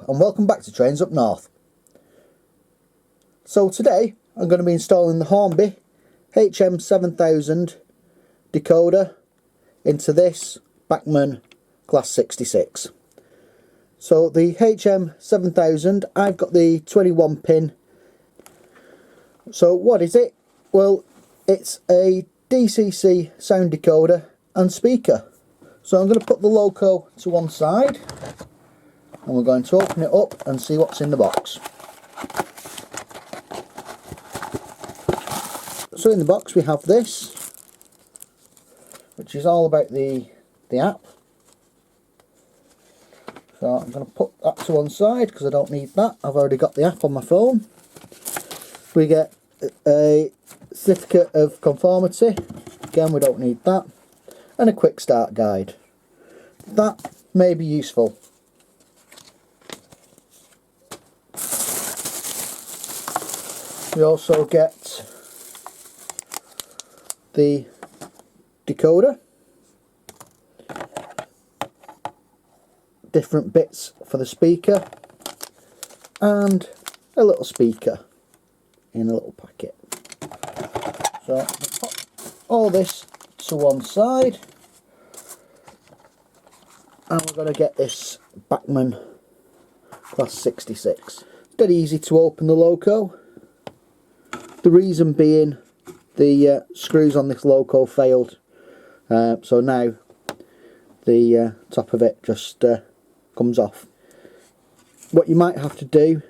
Hello and welcome back to Trains Up North. So today I'm going to be installing the Hornby HM7000 decoder into this Bachmann Class 66. So the HM7000, I've got the 21 pin. So what is it? Well, it's a DCC sound decoder and speaker. So I'm going to put the loco to one side and we're going to open it up and see what's in the box. So in the box we have this, which is all about the app. So I'm going to put that to one side because I don't need that. I've already got the app on my phone. We get a certificate of conformity. Again, we don't need that. And a quick start guide. That may be useful. We also get the decoder, different bits for the speaker, and a little speaker in a little packet. So I'll put all this to one side and we're going to get this Bachmann Class 66. Dead easy to open the loco. The reason being the screws on this loco failed, so now the top of it just comes off. What you might have to do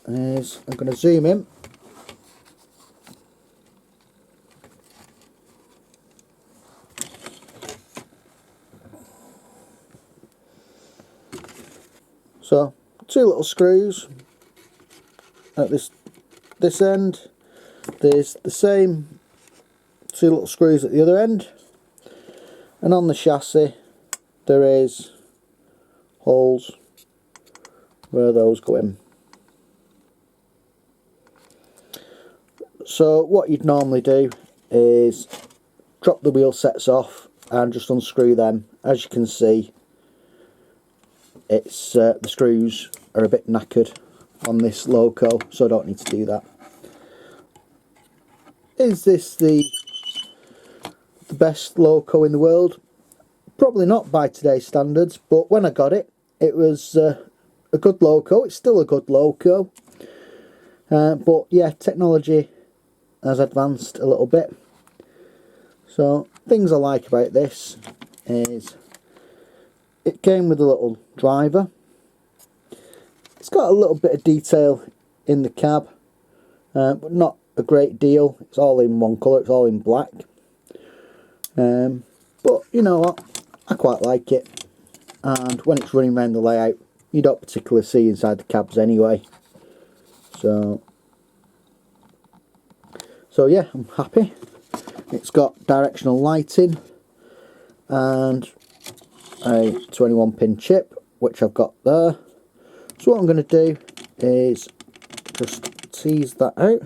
is, I'm going to zoom in. So two little screws at this end. There's the same two little screws at the other end, and on the chassis there is holes where those go in. So what you'd normally do is drop the wheel sets off and just unscrew them. As you can see, it's the screws are a bit knackered on this loco, so I don't need to do that. Is this the best loco in the world? Probably not by today's standards, but when I got it, it was a good loco. It's still a good loco, but yeah, technology has advanced a little bit. So things I like about this is it came with a little driver. It's got a little bit of detail in the cab, but not a great deal. It's all in one colour, it's all in black. But you know what, I quite like it, and when it's running around the layout you don't particularly see inside the cabs anyway. So yeah, I'm happy. It's got directional lighting and a 21 pin chip, which I've got there. So what I'm going to do is just tease that out,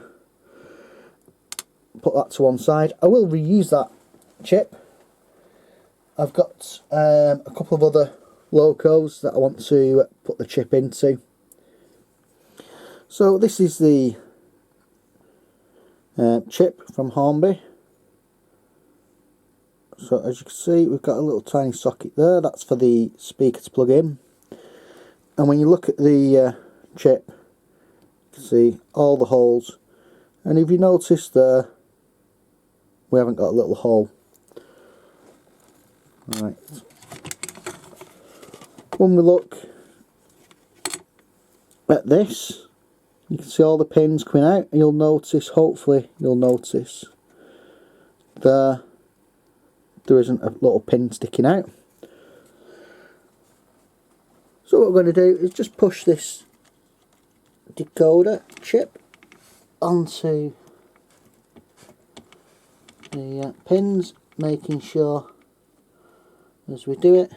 put that to one side. I will reuse that chip. I've got a couple of other locos that I want to put the chip into. So this is the chip from Hornby. So as you can see, we've got a little tiny socket there. That's for the speaker to plug in. And when you look at the chip, you can see all the holes. And if you notice there, we haven't got a little hole. Right. When we look at this, you can see all the pins coming out. You'll notice, hopefully you'll notice, there isn't a little pin sticking out. So what we're going to do is just push this decoder chip onto the pins, making sure as we do it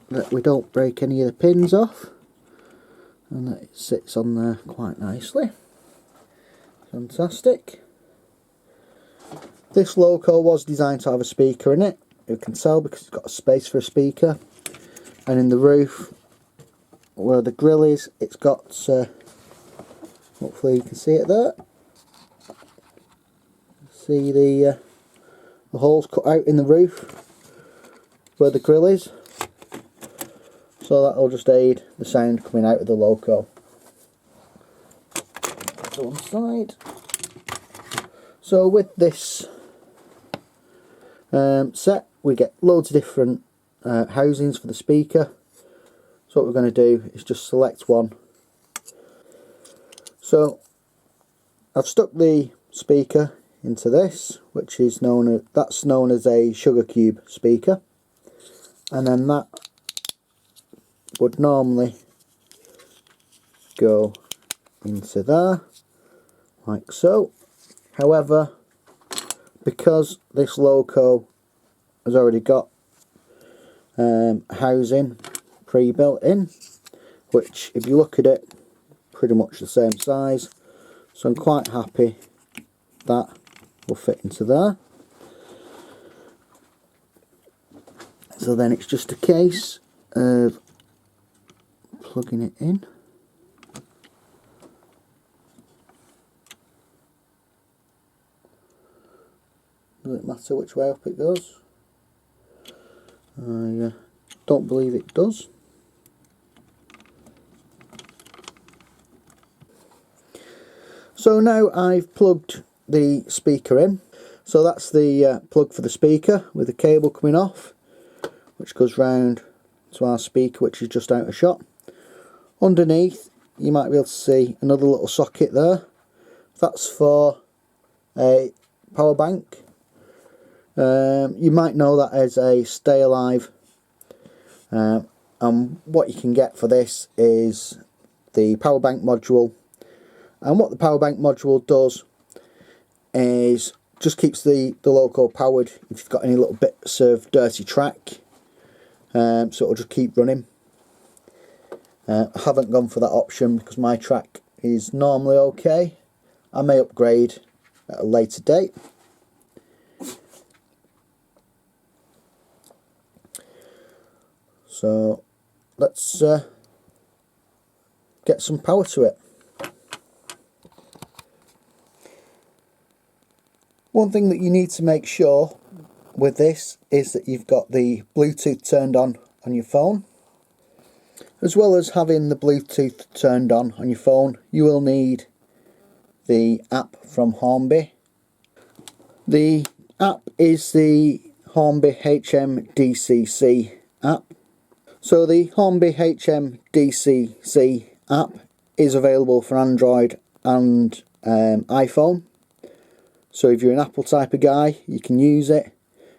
that we don't break any of the pins off, and that it sits on there quite nicely. Fantastic. This loco was designed to have a speaker in it. you can tell because it's got a space for a speaker. And in the roof, where the grill is, it's got, hopefully you can see it there. See the holes cut out in the roof where the grill is. So that will just aid the sound coming out of the loco. To one side. So with this set, we get loads of different housings for the speaker. So what we're going to do is just select one. So I've stuck the speaker into this, which is known as a sugar cube speaker, and then that would normally go into there like so. However, because this loco has already got housing pre-built in, which if you look at it, pretty much the same size, so I'm quite happy that will fit into there. So then it's just a case of plugging it in. Doesn't matter which way up it goes. I don't believe it does. So now I've plugged the speaker in. So that's the plug for the speaker with the cable coming off, which goes round to our speaker, which is just out of shot. Underneath you might be able to see another little socket there. That's for a power bank. You might know that as a Stay Alive, and what you can get for this is the power bank module. And what the power bank module does is just keeps the loco powered if you've got any little bits of dirty track, so it'll just keep running. I haven't gone for that option because my track is normally okay. I may upgrade at a later date. So let's get some power to it. One thing that you need to make sure with this is that you've got the Bluetooth turned on your phone. As well as having the Bluetooth turned on your phone, you will need the app from Hornby. The app is the Hornby HMDCC app. So the Hornby HMDCC app is available for Android and iPhone. So if you're an Apple type of guy, you can use it,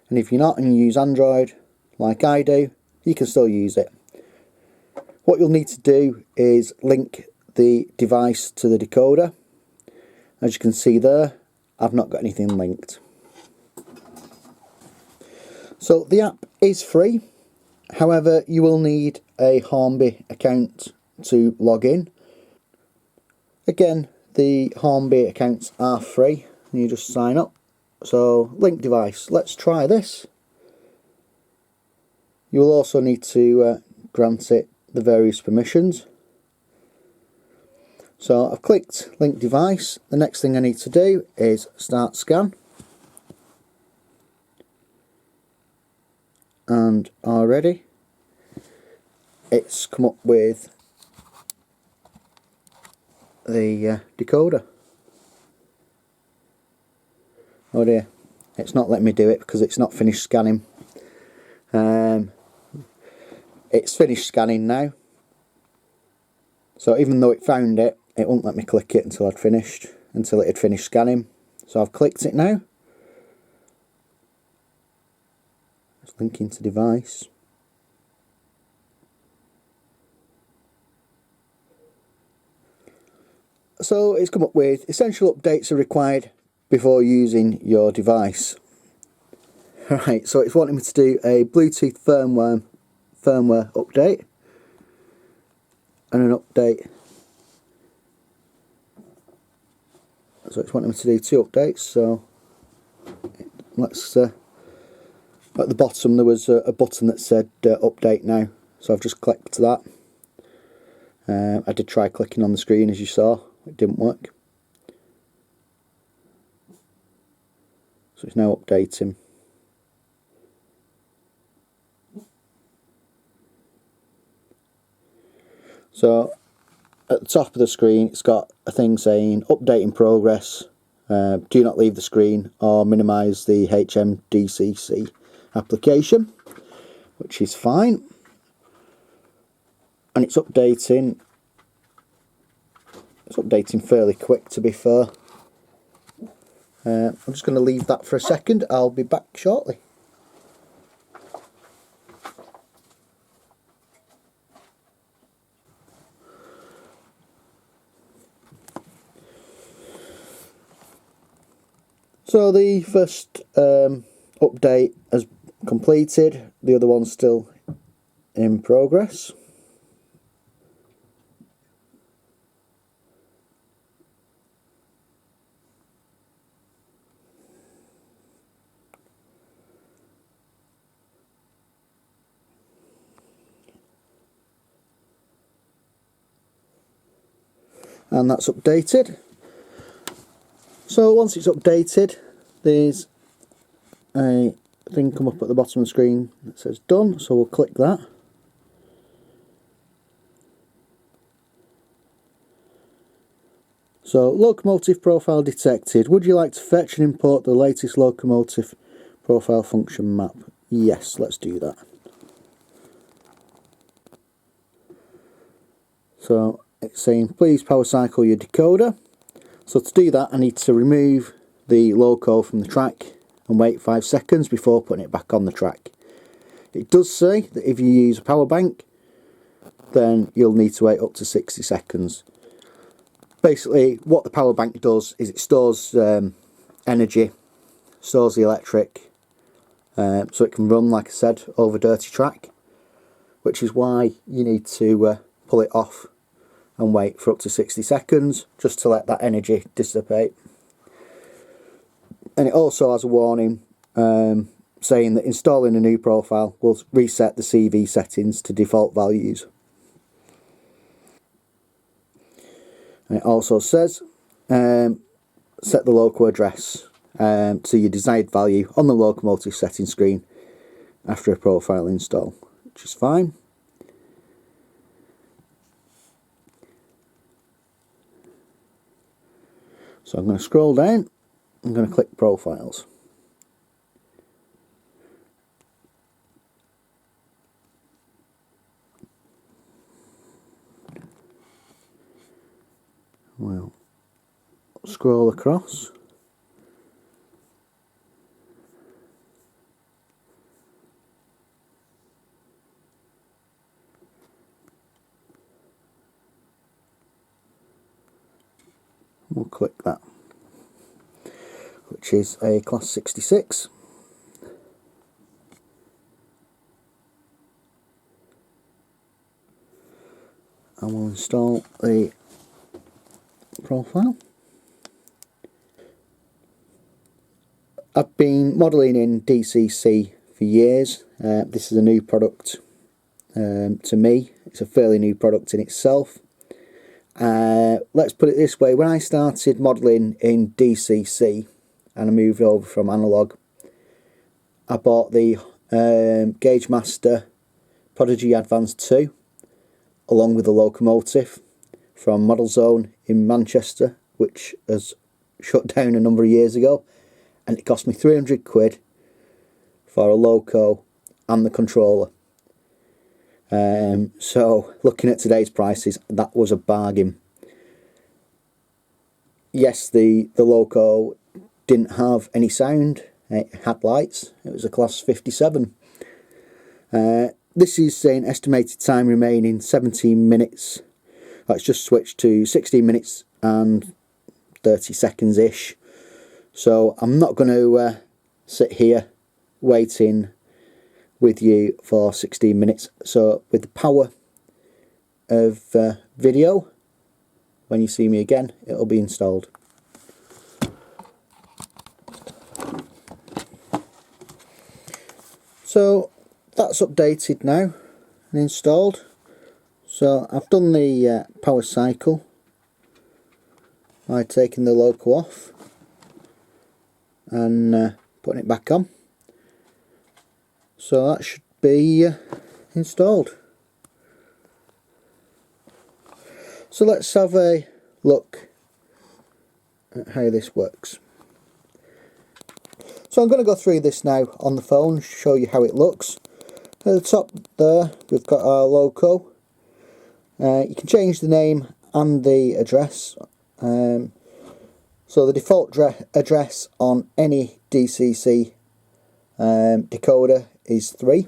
and if you're not and you use Android like I do, you can still use it. What you'll need to do is link the device to the decoder. As you can see there, I've not got anything linked. So the app is free, however you will need a Hornby account to log in. Again, the Hornby accounts are free. You just sign up. So link device, let's try this. You will also need to grant it the various permissions. So I've clicked link device. The next thing I need to do is start scan, and already it's come up with the decoder. Oh dear, it's not letting me do it because it's not finished scanning. It's finished scanning now. So even though it found it, it won't let me click it until it had finished scanning. So I've clicked it now. It's linking to device. So it's come up with essential updates are required before using your device. Right, so it's wanting me to do a Bluetooth firmware update and an update. So it's wanting me to do two updates, so let's At the bottom there was a button that said update now, so I've just clicked that. I did try clicking on the screen, as you saw, it didn't work. So it's now updating. So at the top of the screen it's got a thing saying update in progress, do not leave the screen or minimise the HMDCC application, which is fine, and it's updating fairly quick, to be fair. I'm just going to leave that for a second. I'll be back shortly. So the first update has completed, the other one's still in progress. And that's updated. So once it's updated, there's a thing come up at the bottom of the screen that says done, so we'll click that. So, locomotive profile detected. Would you like to fetch and import the latest locomotive profile function map? Yes, let's do that. So it's saying please power cycle your decoder. So to do that I need to remove the loco from the track and wait 5 seconds before putting it back on the track. It does say that if you use a power bank then you'll need to wait up to 60 seconds. Basically what the power bank does is it stores energy, stores the electric, so it can run, like I said, over dirty track, which is why you need to pull it off and wait for up to 60 seconds just to let that energy dissipate. And it also has a warning saying that installing a new profile will reset the CV settings to default values. And it also says set the loco address to your desired value on the locomotive setting screen after a profile install, which is fine. So I'm going to scroll down, I'm going to click profiles. Well, scroll across. We'll click that, which is a class 66. And we'll install the profile. I've been modelling in DCC for years. This is a new product to me. It's a fairly new product in itself. Let's put it this way, when I started modelling in DCC and I moved over from analogue, I bought the Gagemaster Prodigy Advance 2 along with the locomotive from Model Zone in Manchester, which has shut down a number of years ago, and it cost me 300 quid for a loco and the controller. So looking at today's prices, that was a bargain. Yes, the loco didn't have any sound, it had lights, it was a class 57. This is saying estimated time remaining 17 minutes. Let's just switch to 16 minutes and 30 seconds ish. So I'm not going to sit here waiting with you for 16 minutes. So with the power of video, when you see me again, it'll be installed. So that's updated now and installed. So I've done the power cycle by taking the loco off and putting it back on. So that should be installed. So let's have a look at how this works. So I'm going to go through this now on the phone, show you how it looks. At the top there we've got our loco. You can change the name and the address. So the default address on any DCC decoder is 3.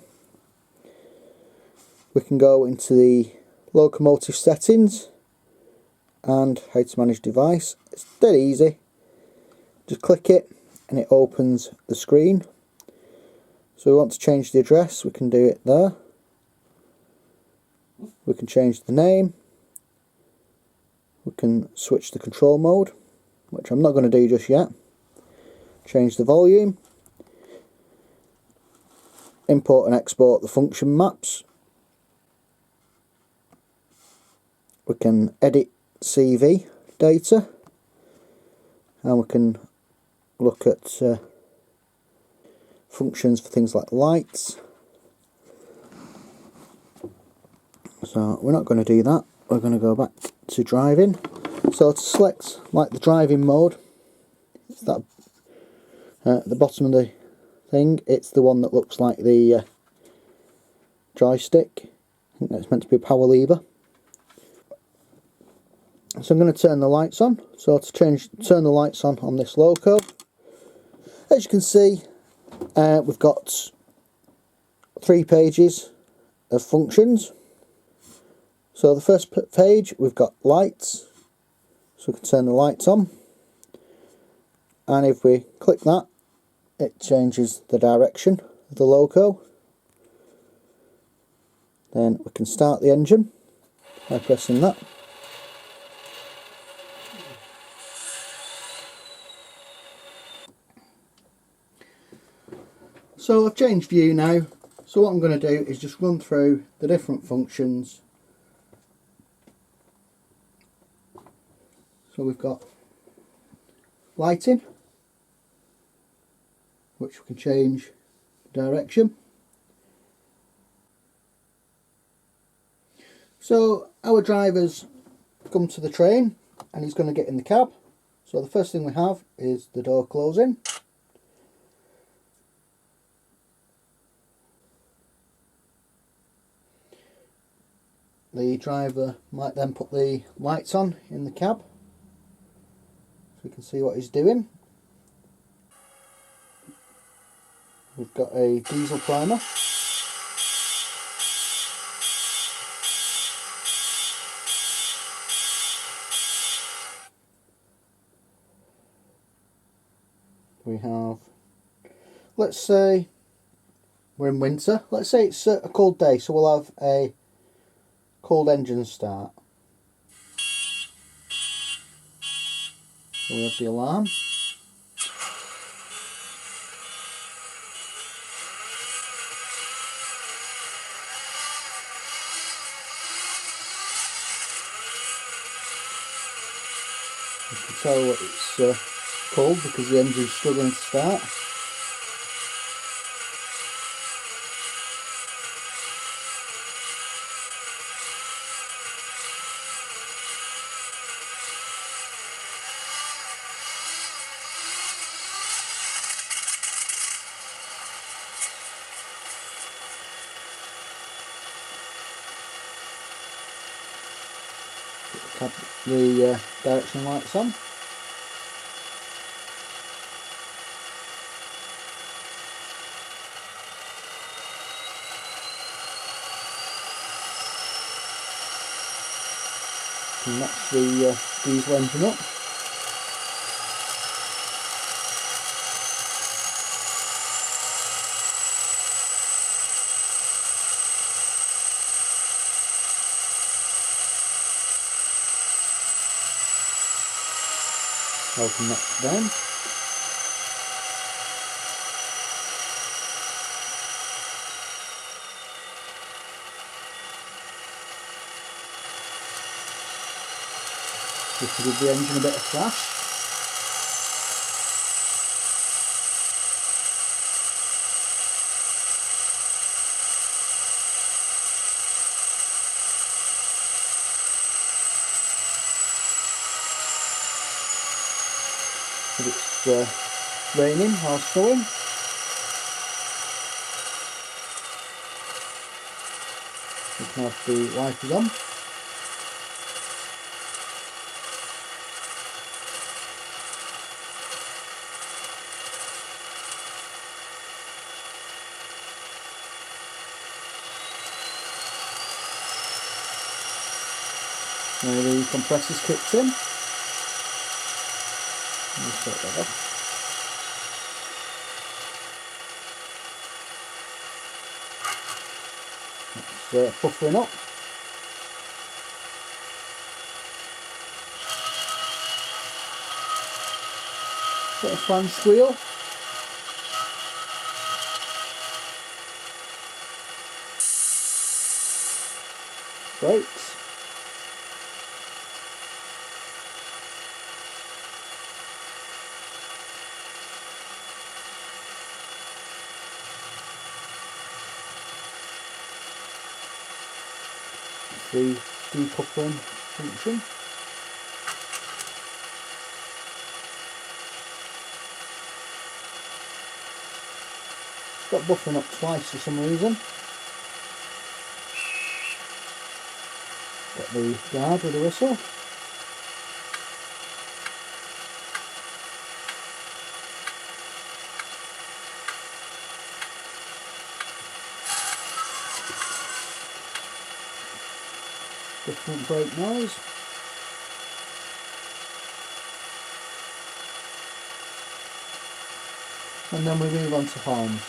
We can go into the locomotive settings and how to manage device. It's dead easy. Just click it and it opens the screen. So we want to change the address, we can do it there. We can change the name. We can switch the control mode, which I'm not going to do just yet. Change the volume. Import and export the function maps. We can edit CV data, and we can look at functions for things like lights. So we're not going to do that. We're going to go back to driving. So to select like the driving mode, it's that at the bottom of the thing, it's the one that looks like the joystick. I think that's meant to be a power lever. So I'm going to turn the lights on. So to turn the lights on this loco, as you can see, we've got 3 pages of functions. So the first page we've got lights, so we can turn the lights on, and if we click that, it changes the direction of the loco. Then we can start the engine by pressing that. So I've changed view now, so what I'm going to do is just run through the different functions. So we've got lighting, which we can change direction. So our driver's come to the train and he's going to get in the cab. So the first thing we have is the door closing. The driver might then put the lights on in the cab, so we can see what he's doing. We've got a diesel primer. We have, let's say we're in winter, let's say it's a cold day, so we'll have a cold engine start. So we have the alarm. You can tell that it's cold because the engine's struggling to start. The direction lights on. And that's the diesel engine up. Open that down. just to give the engine a bit of flash. If it's raining or snowing. We can have the wipers on. Now the compressor's kicked in. We'll sort that off. It's buffering up. Bit of flange squeal. Brakes. The decoupling function. It's got buffering up twice for some reason. Got the guard with a whistle. Different brake noise. And then we move on to horns.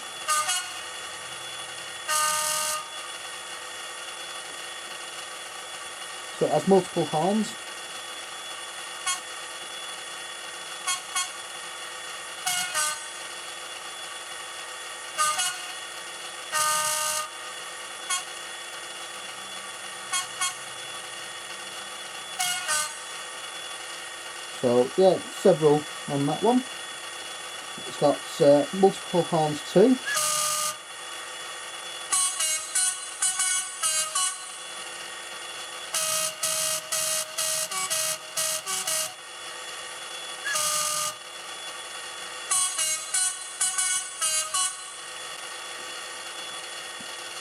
So it has multiple horns. So yeah, several on that one. It's got multiple horns too.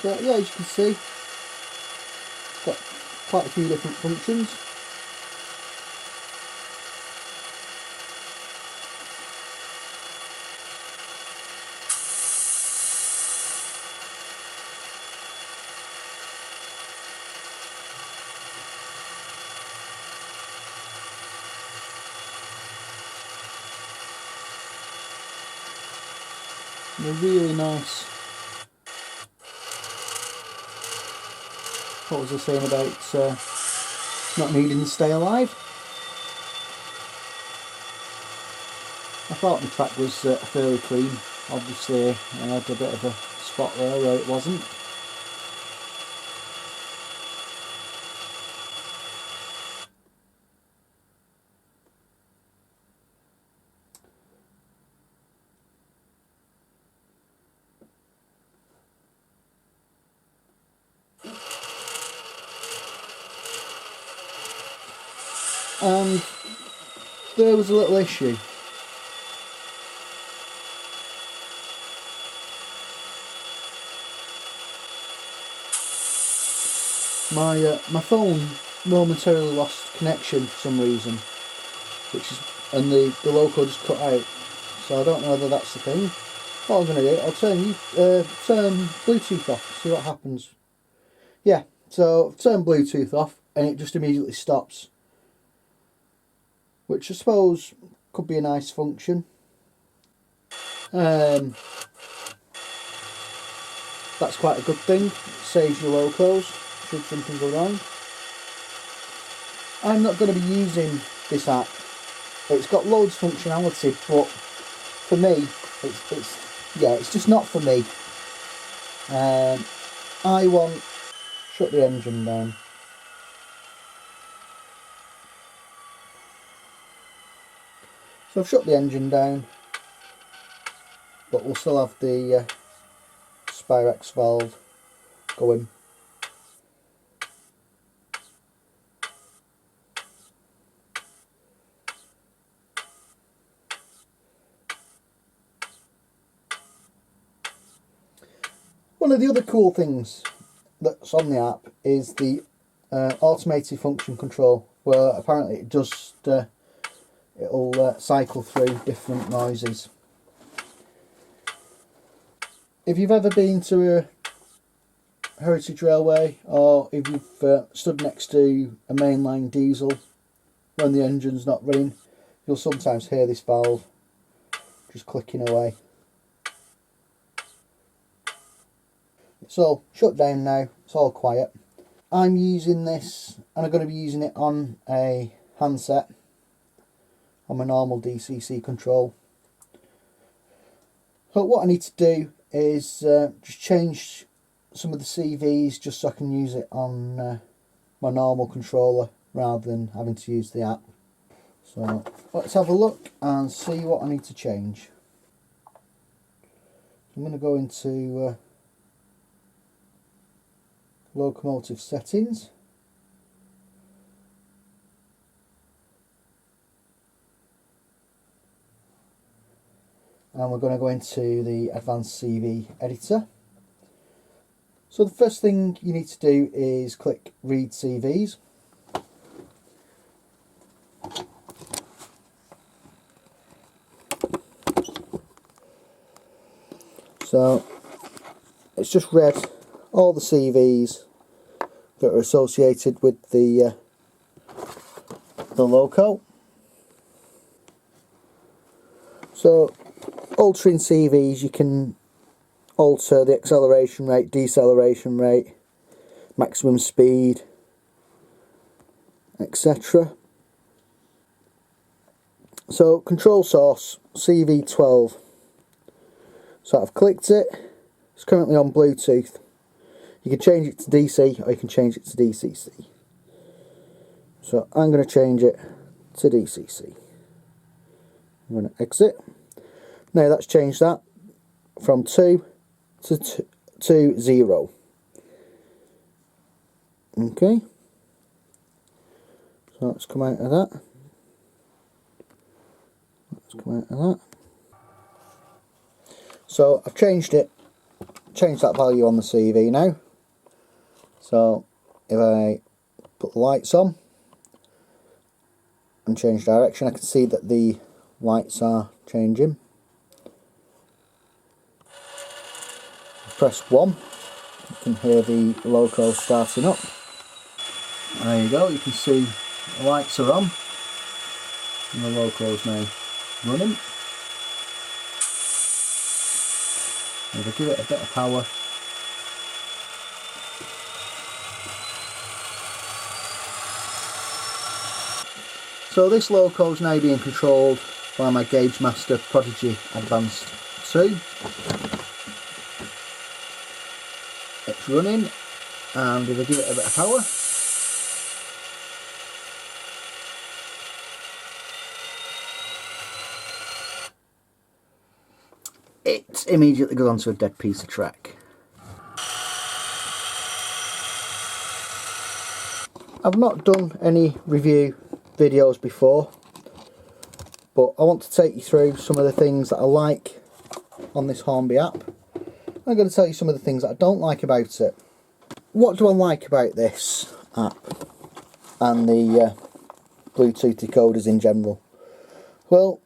So yeah, as you can see, it's got quite a few different functions. And they're really nice. What was I saying about not needing to stay alive? I thought the track was fairly clean. Obviously I had a bit of a spot there where it wasn't. And there was a little issue. My phone momentarily lost connection for some reason, and the loco just cut out. So I don't know whether that's the thing. What I'm going to do, I'll turn Bluetooth off, see what happens. Yeah, so I've turned Bluetooth off and it just immediately stops. Which I suppose could be a nice function. That's quite a good thing. It saves your locos should something go wrong. I'm not going to be using this app. It's got loads of functionality, but for me, it's just not for me. I want shut the engine down. So I've shut the engine down, but we'll still have the Spirex valve going. One of the other cool things that's on the app is the automated function control, where apparently it just it'll cycle through different noises. If you've ever been to a heritage railway, or if you've stood next to a mainline diesel when the engine's not running, you'll sometimes hear this valve just clicking away. It's all shut down now, it's all quiet. I'm using this, and I'm going to be using it on a handset on my normal DCC control. So what I need to do is just change some of the CVs just so I can use it on my normal controller rather than having to use the app. So let's have a look and see what I need to change. I'm going to go into locomotive settings. And we're going to go into the advanced CV editor. So the first thing you need to do is click read CVs. So it's just read all the CVs that are associated with the loco. So altering CVs, you can alter the acceleration rate, deceleration rate, maximum speed, etc. So control source CV12. So I've clicked it. It's currently on Bluetooth. You can change it to DC or you can change it to DCC. So I'm going to change it to DCC. I'm going to exit. Now that's changed that from 2 to 0. Okay. So let's come out of that. Let's come out of that. So I've changed it. Changed that value on the CV now. So if I put the lights on and change direction, I can see that the lights are changing. Press 1, you can hear the loco starting up. There you go, you can see the lights are on and the loco's now running. If I give it a bit of power, so this loco is now being controlled by my Gagemaster Prodigy Advanced 2. It's running, and if I give it a bit of power, it immediately goes onto a dead piece of track. I've not done any review videos before, but I want to take you through some of the things that I like on this Hornby app. I'm going to tell you some of the things that I don't like about it. What do I like about this app and the Bluetooth decoders in general? Well,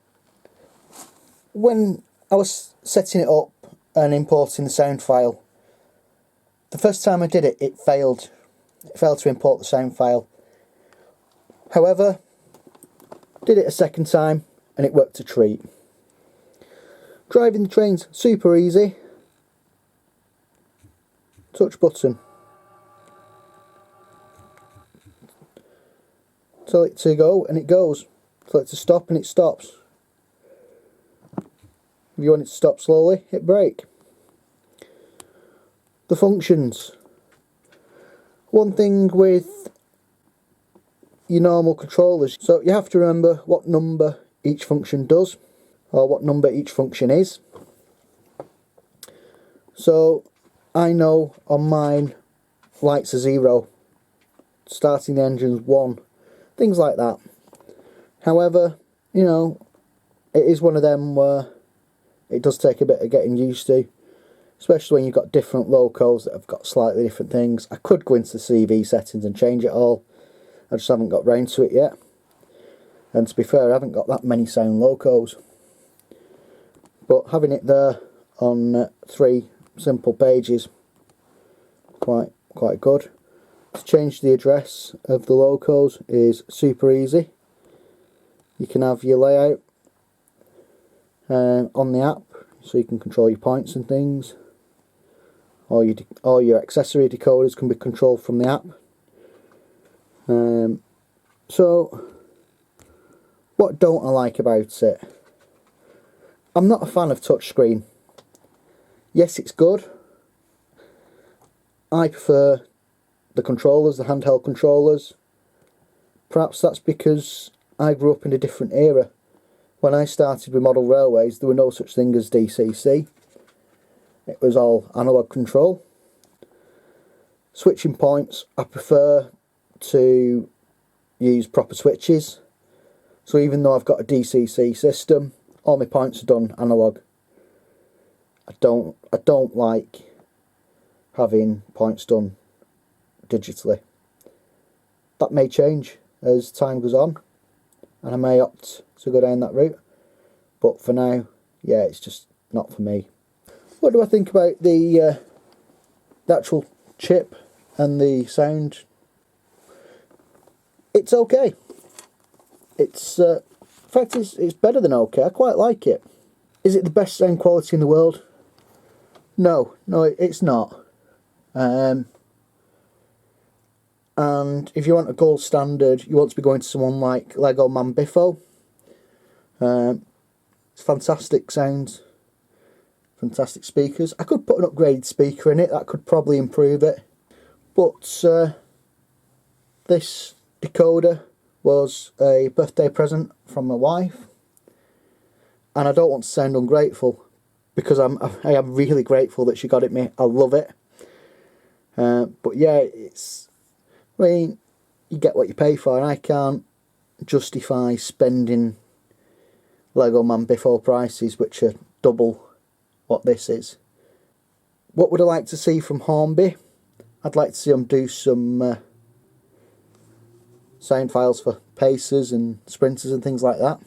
when I was setting it up and importing the sound file, the first time I did it, it failed. It failed to import the sound file. However, did it a second time and it worked a treat. Driving the train's super easy. Touch button. Tell it to go and it goes. Tell it to stop and it stops. If you want it to stop slowly, hit brake. The functions. One thing with your normal controllers, so you have to remember what number each function does, or what number each function is. So I know on mine lights are 0, starting the engine's 1, things like that. However, you know, it is one of them where it does take a bit of getting used to, especially when you've got different locos that have got slightly different things. I could go into the CV settings and change it all, I just haven't got round to it yet. And to be fair, I haven't got that many sound locos. But having it there on 3 simple pages, quite good. To change the address of the locos is super easy. You can have your layout on the app, so you can control your points and things. All your accessory decoders can be controlled from the app. So what don't I like about it? I'm not a fan of touchscreen. Yes, it's good. I prefer the controllers, the handheld controllers. Perhaps that's because I grew up in a different era. When I started with model railways, there were no such thing as DCC. It was all analog control. Switching points, I prefer to use proper switches. So even though I've got a DCC system, all my points are done analog. I don't like having points done digitally. That may change as time goes on, and I may opt to go down that route. But for now, yeah, it's just not for me. What do I think about the actual chip and the sound? It's okay. It's in fact, it's better than okay. I quite like it. Is it the best sound quality in the world? No, it's not. And if you want a gold standard, you want to be going to someone like Lego Mambiffo. It's fantastic sound, fantastic speakers. I could put an upgraded speaker in it, that could probably improve it. But this decoder was a birthday present from my wife, and I don't want to sound ungrateful, because I am really grateful that she got it me. I love it. But yeah, I mean, you get what you pay for, and I can't justify spending Lego Mambiffo prices, which are double what this is. What would I like to see from Hornby? I'd like to see them do some sound files for pacers and sprinters and things like that.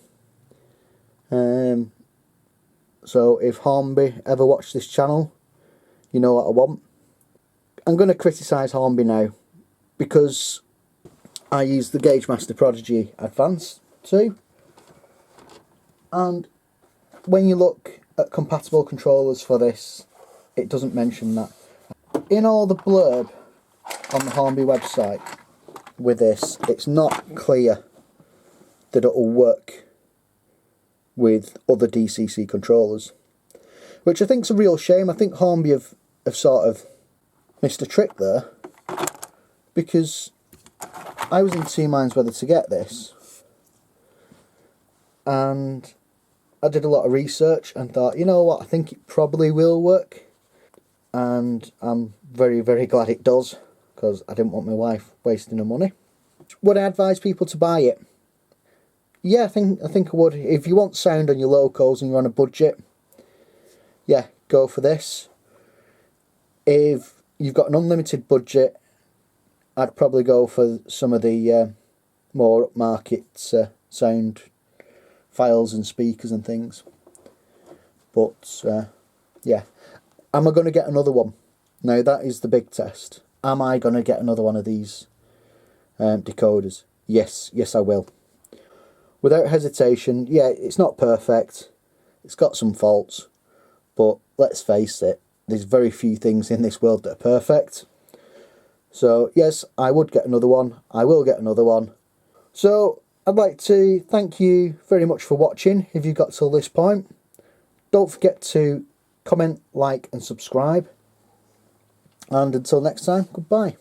So if Hornby ever watch this channel, you know what I want. I'm going to criticise Hornby now, because I use the Gagemaster Prodigy Advanced 2, and when you look at compatible controllers for this, it doesn't mention that. In all the blurb on the Hornby website with this, it's not clear that it will work with other DCC controllers, which I think is a real shame. I think Hornby have sort of missed a trick there, because I was in 2 minds whether to get this, and I did a lot of research and thought, you know what, I think it probably will work, and I'm very, very glad it does, because I didn't want my wife wasting her money. Would I advise people to buy it? Yeah, I think I would. If you want sound on your locos and you're on a budget, yeah, go for this. If you've got an unlimited budget, I'd probably go for some of the more upmarket sound files and speakers and things. But yeah, am I going to get another one? Now that is the big test. Am I going to get another one of these decoders? Yes, I will. Without hesitation. Yeah, it's not perfect. It's got some faults, but let's face it, there's very few things in this world that are perfect. So yes, I would get another one. I will get another one. So I'd like to thank you very much for watching if you got till this point. Don't forget to comment, like and subscribe. And until next time, goodbye.